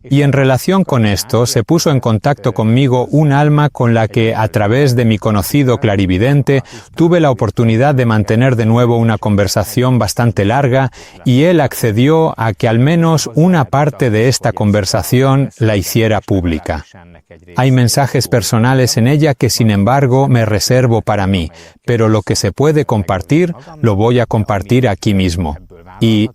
Y en relación con esto, se puso en contacto conmigo un alma con la que, a través de mi conocido clarividente, tuve la oportunidad de mantener de nuevo una conversación bastante larga, y él accedió a que al menos una parte de esta conversación la hiciera pública. Hay mensajes personales en ella que, sin embargo, me reservo para mí, pero lo que se puede compartir, lo voy a compartir aquí mismo. Y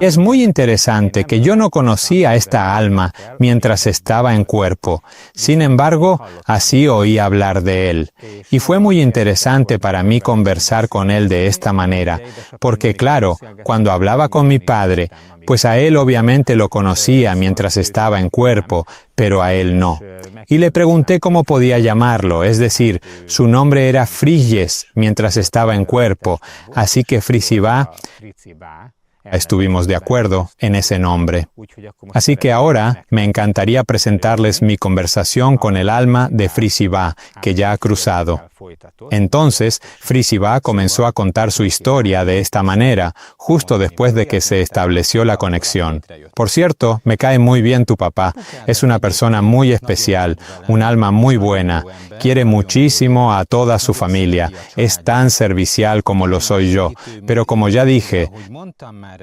es muy interesante que yo no conocí a esta alma mientras estaba en cuerpo. Sin embargo, así oí hablar de él. Y fue muy interesante para mí conversar con él de esta manera, porque claro, cuando hablaba con mi padre, pues a él obviamente lo conocía mientras estaba en cuerpo, pero a él no. Y le pregunté cómo podía llamarlo, es decir, su nombre era Frigyes mientras estaba en cuerpo, así que Frisivá, estuvimos de acuerdo en ese nombre. Así que ahora me encantaría presentarles mi conversación con el alma de Frisivá, que ya ha cruzado. Entonces, Frisivá comenzó a contar su historia de esta manera, justo después de que se estableció la conexión. Por cierto, me cae muy bien tu papá. Es una persona muy especial, un alma muy buena. Quiere muchísimo a toda su familia. Es tan servicial como lo soy yo. Pero como ya dije,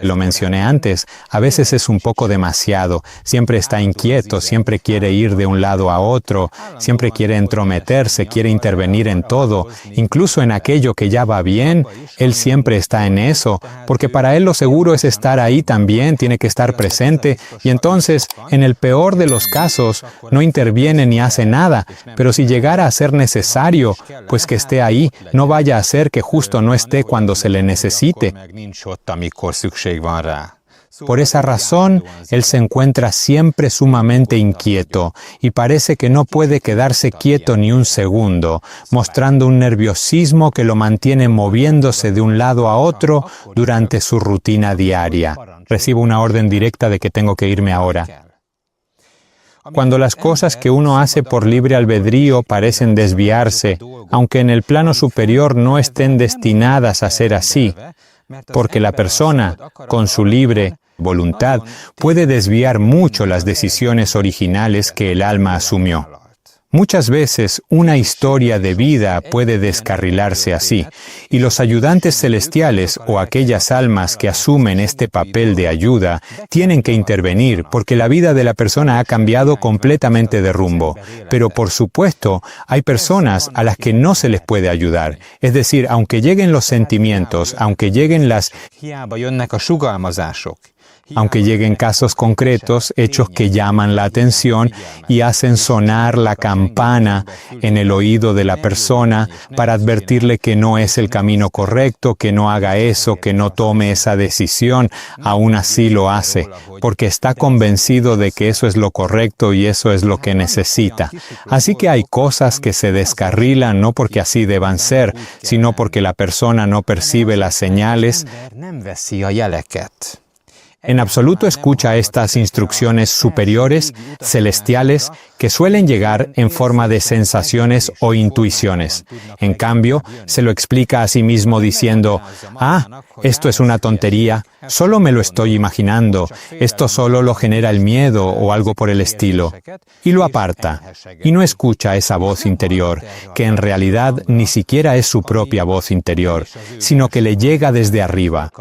lo mencioné antes, a veces es un poco demasiado. Siempre está inquieto, siempre quiere ir de un lado a otro, siempre quiere entrometerse, quiere intervenir en todo, incluso en aquello que ya va bien, él siempre está en eso, porque para él lo seguro es estar ahí también, tiene que estar presente, y entonces, en el peor de los casos, no interviene ni hace nada, pero si llegara a ser necesario, pues que esté ahí, no vaya a ser que justo no esté cuando se le necesite. Por esa razón, él se encuentra siempre sumamente inquieto y parece que no puede quedarse quieto ni un segundo, mostrando un nerviosismo que lo mantiene moviéndose de un lado a otro durante su rutina diaria. Recibo una orden directa de que tengo que irme ahora. Cuando las cosas que uno hace por libre albedrío parecen desviarse, aunque en el plano superior no estén destinadas a ser así, porque la persona, con su libre voluntad, puede desviar mucho las decisiones originales que el alma asumió. Muchas veces una historia de vida puede descarrilarse así, y los ayudantes celestiales o aquellas almas que asumen este papel de ayuda tienen que intervenir porque la vida de la persona ha cambiado completamente de rumbo. Pero por supuesto, hay personas a las que no se les puede ayudar. Es decir, aunque lleguen los sentimientos, aunque lleguen casos concretos, hechos que llaman la atención y hacen sonar la campana en el oído de la persona para advertirle que no es el camino correcto, que no haga eso, que no tome esa decisión, aún así lo hace, porque está convencido de que eso es lo correcto y eso es lo que necesita. Así que hay cosas que se descarrilan no porque así deban ser, sino porque la persona no percibe las señales. En absoluto escucha estas instrucciones superiores, celestiales, que suelen llegar en forma de sensaciones o intuiciones. En cambio, se lo explica a sí mismo diciendo, esto es una tontería, solo me lo estoy imaginando, esto solo lo genera el miedo o algo por el estilo. Y lo aparta, y no escucha esa voz interior, que en realidad ni siquiera es su propia voz interior, sino que le llega desde arriba.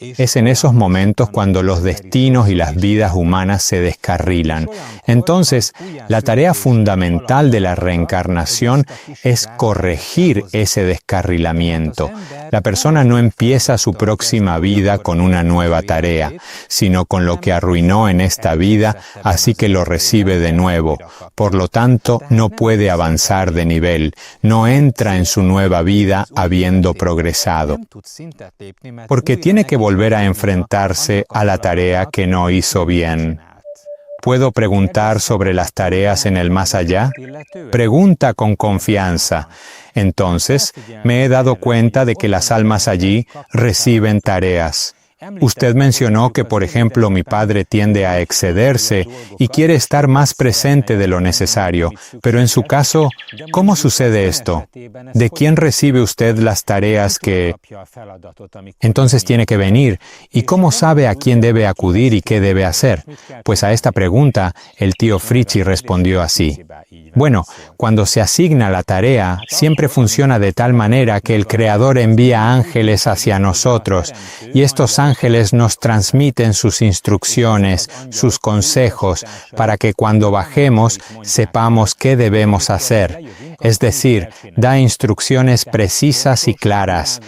Es en esos momentos cuando los destinos y las vidas humanas se descarrilan. Entonces, la tarea fundamental de la reencarnación es corregir ese descarrilamiento. La persona no empieza su próxima vida con una nueva tarea, sino con lo que arruinó en esta vida, así que lo recibe de nuevo. Por lo tanto, no puede avanzar de nivel, no entra en su nueva vida habiendo progresado, porque tiene que volver a enfrentarse a la tarea que no hizo bien. ¿Puedo preguntar sobre las tareas en el más allá? Pregunta con confianza. Entonces, me he dado cuenta de que las almas allí reciben tareas. Usted mencionó que, por ejemplo, mi padre tiende a excederse y quiere estar más presente de lo necesario. Pero en su caso, ¿cómo sucede esto? ¿De quién recibe usted las tareas que entonces tiene que venir? ¿Y cómo sabe a quién debe acudir y qué debe hacer? Pues a esta pregunta, el tío Fritzi respondió así. Bueno, cuando se asigna la tarea, siempre funciona de tal manera que el Creador envía ángeles hacia nosotros, y estos ángeles nos transmiten sus instrucciones, sus consejos, para que cuando bajemos sepamos qué debemos hacer. Es decir, da instrucciones precisas y claras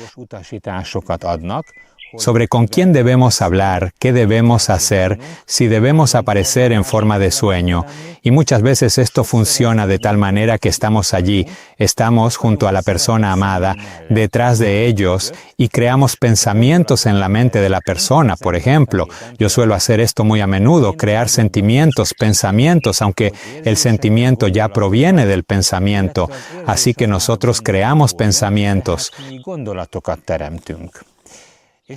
sobre con quién debemos hablar, qué debemos hacer, si debemos aparecer en forma de sueño. Y muchas veces esto funciona de tal manera que estamos allí, estamos junto a la persona amada, detrás de ellos, y creamos pensamientos en la mente de la persona. Por ejemplo, yo suelo hacer esto muy a menudo, crear sentimientos, pensamientos, aunque el sentimiento ya proviene del pensamiento. Así que nosotros creamos pensamientos.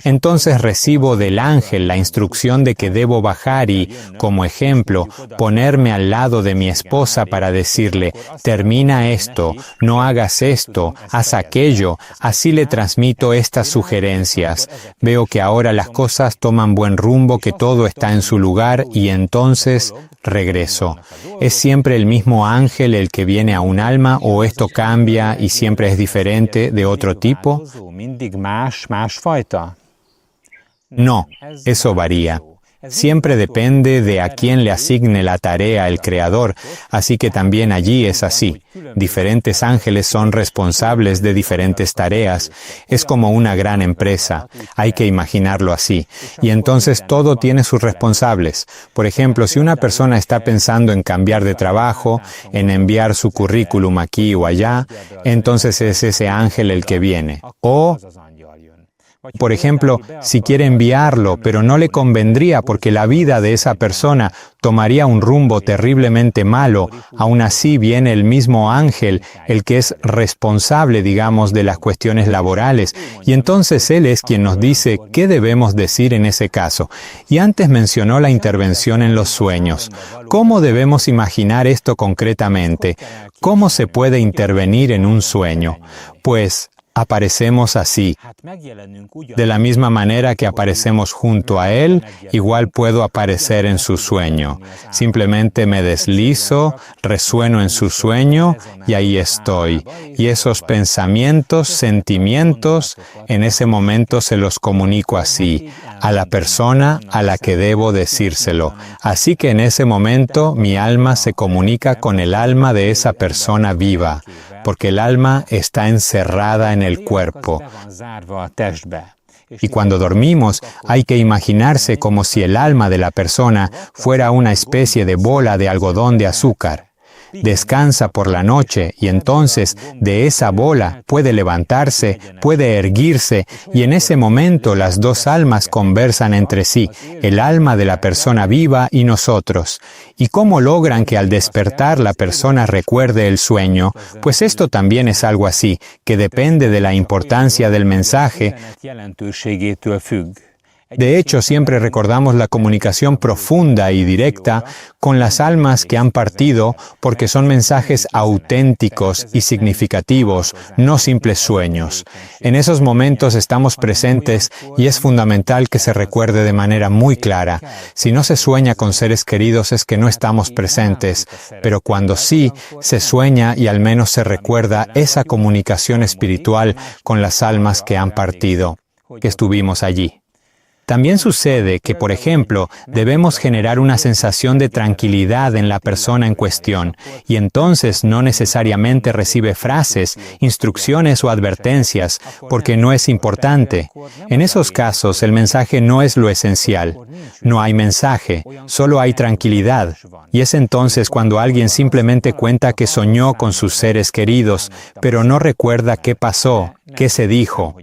Entonces recibo del ángel la instrucción de que debo bajar y, como ejemplo, ponerme al lado de mi esposa para decirle, termina esto, no hagas esto, haz aquello. Así le transmito estas sugerencias. Veo que ahora las cosas toman buen rumbo, que todo está en su lugar y entonces regreso. ¿Es siempre el mismo ángel el que viene a un alma o esto cambia y siempre es diferente, de otro tipo? No, eso varía. Siempre depende de a quién le asigne la tarea el Creador, así que también allí es así. Diferentes ángeles son responsables de diferentes tareas. Es como una gran empresa. Hay que imaginarlo así. Y entonces todo tiene sus responsables. Por ejemplo, si una persona está pensando en cambiar de trabajo, en enviar su currículum aquí o allá, entonces es ese ángel el que viene. O por ejemplo, si quiere enviarlo, pero no le convendría porque la vida de esa persona tomaría un rumbo terriblemente malo, aún así viene el mismo ángel, el que es responsable, digamos, de las cuestiones laborales, y entonces él es quien nos dice qué debemos decir en ese caso. Y antes mencionó la intervención en los sueños. ¿Cómo debemos imaginar esto concretamente? ¿Cómo se puede intervenir en un sueño? Pues aparecemos así. De la misma manera que aparecemos junto a Él, igual puedo aparecer en su sueño. Simplemente me deslizo, resueno en su sueño y ahí estoy. Y esos pensamientos, sentimientos, en ese momento se los comunico así, a la persona a la que debo decírselo. Así que en ese momento mi alma se comunica con el alma de esa persona viva, porque el alma está encerrada en el cuerpo. Y cuando dormimos, hay que imaginarse como si el alma de la persona fuera una especie de bola de algodón de azúcar. Descansa por la noche y entonces de esa bola puede levantarse, puede erguirse y en ese momento las dos almas conversan entre sí, el alma de la persona viva y nosotros. ¿Y cómo logran que al despertar la persona recuerde el sueño? Pues esto también es algo así, que depende de la importancia del mensaje. De hecho, siempre recordamos la comunicación profunda y directa con las almas que han partido porque son mensajes auténticos y significativos, no simples sueños. En esos momentos estamos presentes y es fundamental que se recuerde de manera muy clara. Si no se sueña con seres queridos es que no estamos presentes, pero cuando sí, se sueña y al menos se recuerda esa comunicación espiritual con las almas que han partido, que estuvimos allí. También sucede que, por ejemplo, debemos generar una sensación de tranquilidad en la persona en cuestión, y entonces no necesariamente recibe frases, instrucciones o advertencias, porque no es importante. En esos casos, el mensaje no es lo esencial. No hay mensaje, solo hay tranquilidad. Y es entonces cuando alguien simplemente cuenta que soñó con sus seres queridos, pero no recuerda qué pasó, qué se dijo.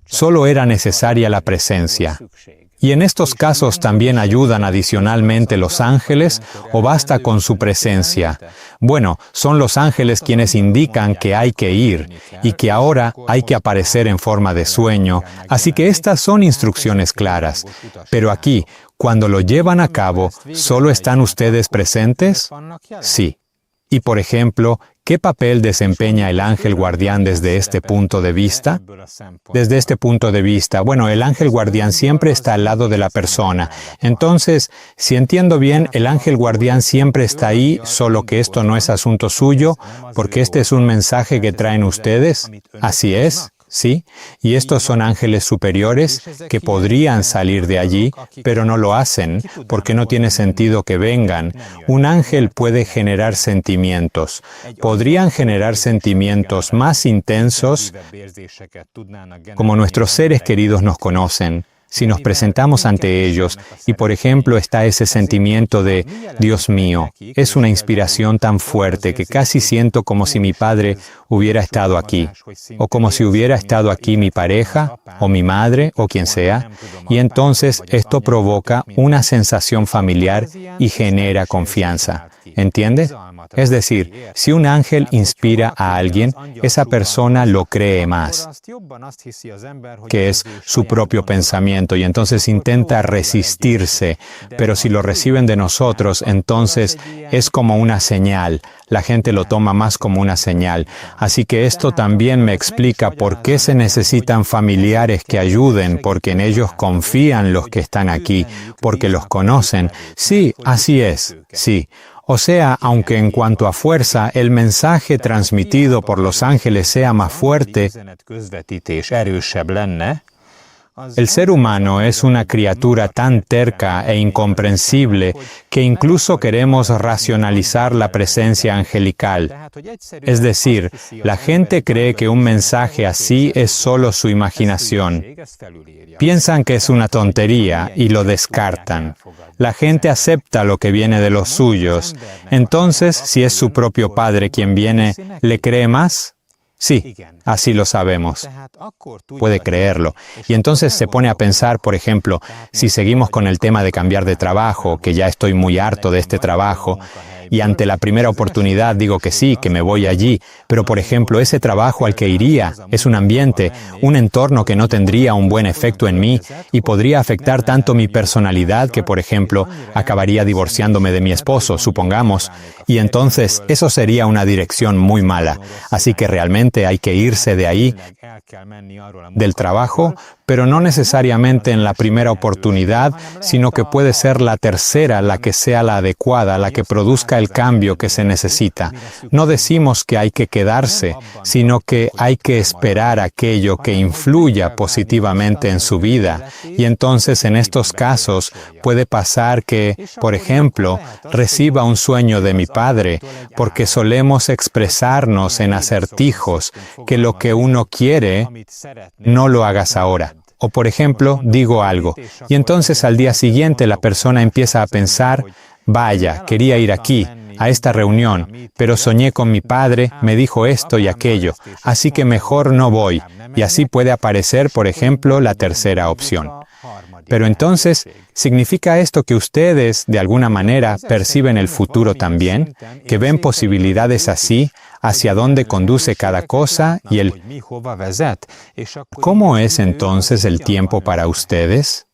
Solo era necesaria la presencia. ¿Y en estos casos también ayudan adicionalmente los ángeles o basta con su presencia? Bueno, son los ángeles quienes indican que hay que ir y que ahora hay que aparecer en forma de sueño, así que estas son instrucciones claras. Pero aquí, cuando lo llevan a cabo, ¿solo están ustedes presentes? Sí. Y por ejemplo, ¿qué papel desempeña el ángel guardián desde este punto de vista? Desde este punto de vista, bueno, el ángel guardián siempre está al lado de la persona. Entonces, si entiendo bien, el ángel guardián siempre está ahí, solo que esto no es asunto suyo, porque este es un mensaje que traen ustedes. ¿Así es? ¿Sí? Y estos son ángeles superiores que podrían salir de allí, pero no lo hacen, porque no tiene sentido que vengan. Un ángel puede generar sentimientos. Podrían generar sentimientos más intensos, como nuestros seres queridos nos conocen. Si nos presentamos ante ellos y, por ejemplo, está ese sentimiento de, Dios mío, es una inspiración tan fuerte que casi siento como si mi padre hubiera estado aquí, o como si hubiera estado aquí mi pareja, o mi madre, o quien sea, y entonces esto provoca una sensación familiar y genera confianza. ¿Entiende? Es decir, si un ángel inspira a alguien, esa persona lo cree más, que es su propio pensamiento, y entonces intenta resistirse, pero si lo reciben de nosotros, entonces es como una señal. La gente lo toma más como una señal. Así que esto también me explica por qué se necesitan familiares que ayuden, porque en ellos confían los que están aquí, porque los conocen. Sí, así es, sí. O sea, aunque en cuanto a fuerza, el mensaje transmitido por los ángeles sea más fuerte, el ser humano es una criatura tan terca e incomprensible que incluso queremos racionalizar la presencia angelical. Es decir, la gente cree que un mensaje así es solo su imaginación. Piensan que es una tontería y lo descartan. La gente acepta lo que viene de los suyos. Entonces, si es su propio padre quien viene, ¿le cree más? Sí, así lo sabemos. Puede creerlo. Y entonces se pone a pensar, por ejemplo, si seguimos con el tema de cambiar de trabajo, que ya estoy muy harto de este trabajo, y ante la primera oportunidad digo que sí, que me voy allí, pero por ejemplo, ese trabajo al que iría es un ambiente, un entorno que no tendría un buen efecto en mí y podría afectar tanto mi personalidad que, por ejemplo, acabaría divorciándome de mi esposo, supongamos, y entonces eso sería una dirección muy mala. Así que realmente hay que irse de ahí, del trabajo, pero no necesariamente en la primera oportunidad, sino que puede ser la tercera la que sea la adecuada, la que produzca el cambio que se necesita. No decimos que hay que quedarse, sino que hay que esperar aquello que influya positivamente en su vida. Y entonces en estos casos puede pasar que, por ejemplo, reciba un sueño de mi padre, porque solemos expresarnos en acertijos que lo que uno quiere, no lo hagas ahora. O por ejemplo, digo algo, y entonces al día siguiente la persona empieza a pensar, vaya, quería ir aquí, a esta reunión, pero soñé con mi padre, me dijo esto y aquello, así que mejor no voy. Y así puede aparecer, por ejemplo, la tercera opción. Pero entonces, ¿significa esto que ustedes, de alguna manera, perciben el futuro también? ¿Que ven posibilidades así, hacia dónde conduce cada cosa y el... ¿Cómo es entonces el tiempo para ustedes?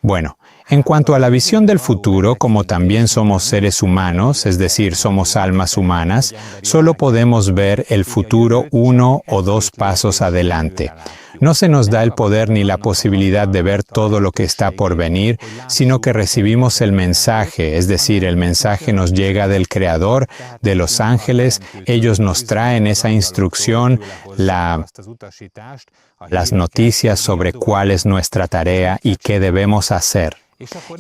Bueno, en cuanto a la visión del futuro, como también somos seres humanos, es decir, somos almas humanas, solo podemos ver el futuro 1 o 2 pasos adelante. No se nos da el poder ni la posibilidad de ver todo lo que está por venir, sino que recibimos el mensaje, es decir, el mensaje nos llega del Creador, de los ángeles, ellos nos traen esa instrucción, las noticias sobre cuál es nuestra tarea y qué debemos hacer.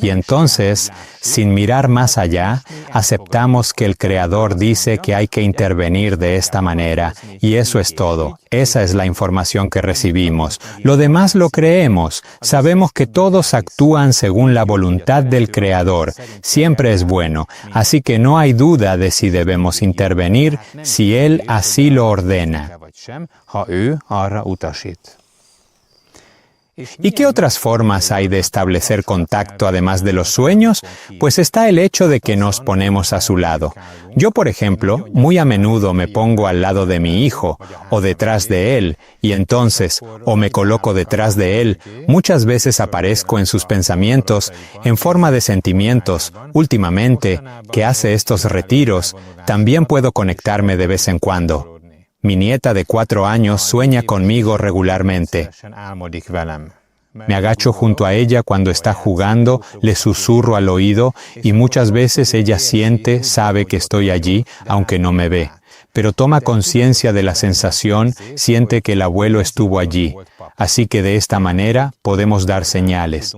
Y entonces, sin mirar más allá, aceptamos que el Creador dice que hay que intervenir de esta manera, y eso es todo. Esa es la información que recibimos. Lo demás lo creemos. Sabemos que todos actúan según la voluntad del Creador. Siempre es bueno, así que no hay duda de si debemos intervenir si Él así lo ordena. ¿Y qué otras formas hay de establecer contacto además de los sueños? Pues está el hecho de que nos ponemos a su lado. Yo, por ejemplo, muy a menudo me pongo al lado de mi hijo o detrás de él, y entonces, o me coloco detrás de él, muchas veces aparezco en sus pensamientos en forma de sentimientos. Últimamente, que hace estos retiros, también puedo conectarme de vez en cuando. Mi nieta de 4 años sueña conmigo regularmente. Me agacho junto a ella cuando está jugando, le susurro al oído y muchas veces ella sabe que estoy allí, aunque no me ve. Pero toma conciencia de la sensación, siente que el abuelo estuvo allí. Así que de esta manera podemos dar señales.